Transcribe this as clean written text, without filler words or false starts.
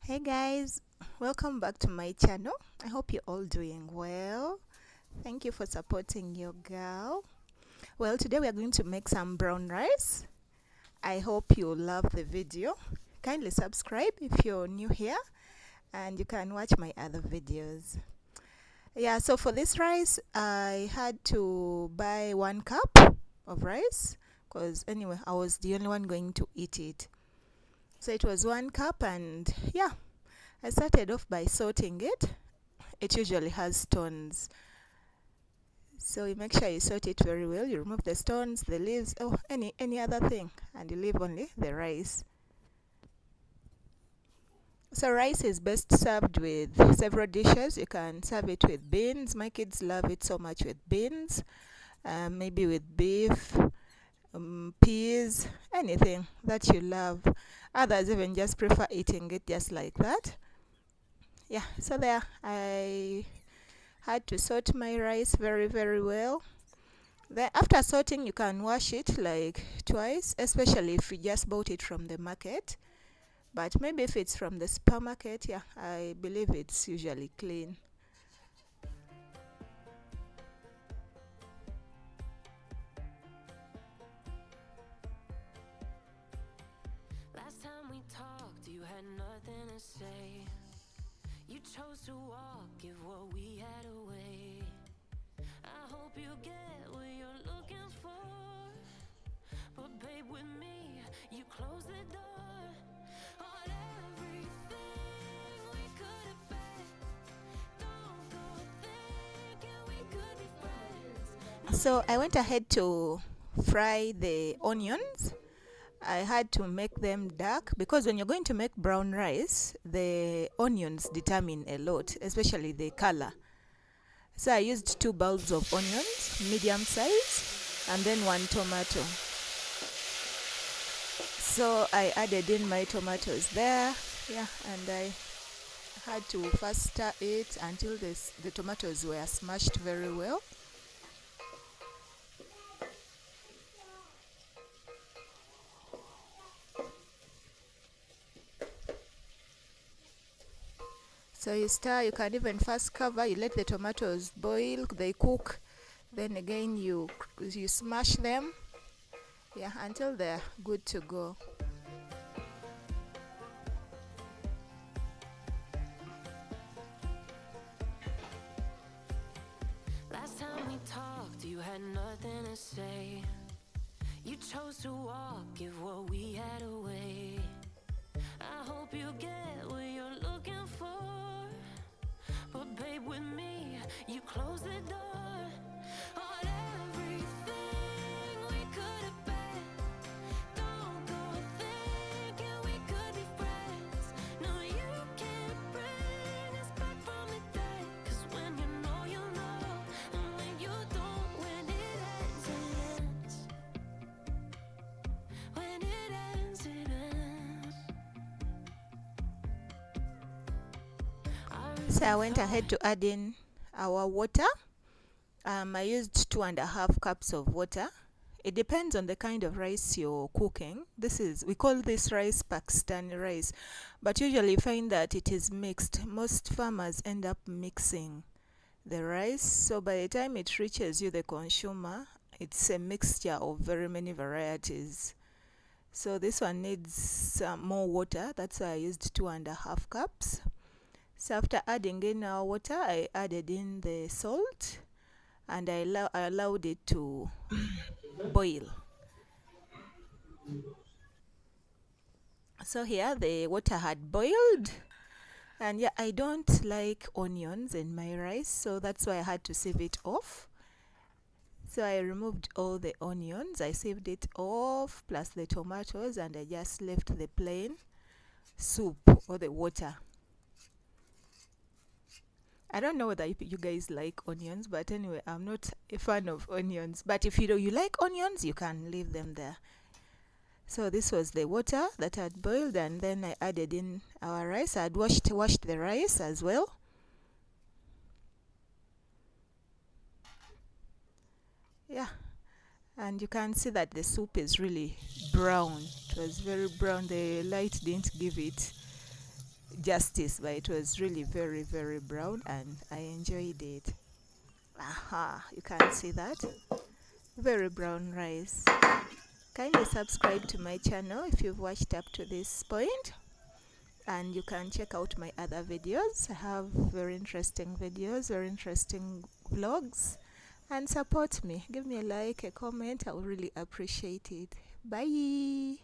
Hey guys, welcome back to my channel. I hope you're all doing well. Thank you for supporting your girl. Well, today we are going to make some brown rice. I hope you love the video. Kindly subscribe if you're new here and you can watch my other videos. Yeah, so for this rice, I had to buy 1 cup of rice because anyway, I was the only one going to eat it. So it was 1 cup, and yeah, I started off by sorting it. It usually has stones, so you make sure you sort it very well. You remove the stones, the leaves, oh, any other thing, and you leave only the rice. So rice is best served with several dishes. You can serve it with beans. My kids love it so much with beans, maybe with beef, peas, anything that you love. Others even just prefer eating it just like that. Yeah, so there, I had to sort my rice very well. Then after sorting, you can wash it like twice, especially if you just bought it from the market. But maybe if it's from the supermarket, yeah, I believe it's usually clean. Last time we talked, you had nothing to say. You chose to walk, give what we had away. I hope you get what you're looking for. But babe, with me, you close the door on everything we could have been. Don't go thinking we could be friends. So I went ahead to fry the onions. I had to make them dark because when you're going to make brown rice, the onions determine a lot, especially the color. So I used 2 bulbs of onions, medium size, and then 1 tomato. So I added in my tomatoes there, yeah, and I had to first stir it until the tomatoes were smashed very well. So you stir, you can even first cover, you let the tomatoes boil, they cook, then again you smash them, yeah, until they're good to go. Last time we talked, you had nothing to say. You chose to walk, give what we had away. I hope you get what you're looking for. But babe, with me, you close the door on everything we could have been. Don't go thinking we could be friends. No, you can't bring us back from the dead. 'Cause when you know, you know. And when you don't, when it ends, it ends. When it ends, it ends. So I went ahead to add in our water. I used 2.5 cups of water. It depends on the kind of rice you're cooking. We call this rice Pakistani rice, but usually you find that it is mixed. Most farmers end up mixing the rice, so by the time it reaches you, the consumer, it's a mixture of very many varieties. So this one needs some more water. That's why I used 2.5 cups. So after adding in our water, I added in the salt, and I allowed it to boil. So here the water had boiled, and yeah, I don't like onions in my rice, so that's why I had to sieve it off. So I removed all the onions, I sieved it off, plus the tomatoes, and I just left the plain soup or the water. I don't know whether you guys like onions, but anyway, I'm not a fan of onions. But if you like onions, you can leave them there. So this was the water that had boiled, and then I added in our rice. I had washed the rice as well. Yeah, and you can see that the soup is really brown. It was very brown. The light didn't give it justice, but it was really very, very brown and I enjoyed it. Aha, you can see that. Very brown rice. Kindly subscribe to my channel if you've watched up to this point, and you can check out my other videos. I have very interesting videos, very interesting vlogs, and support me. Give me a like, a comment. I will really appreciate it. Bye.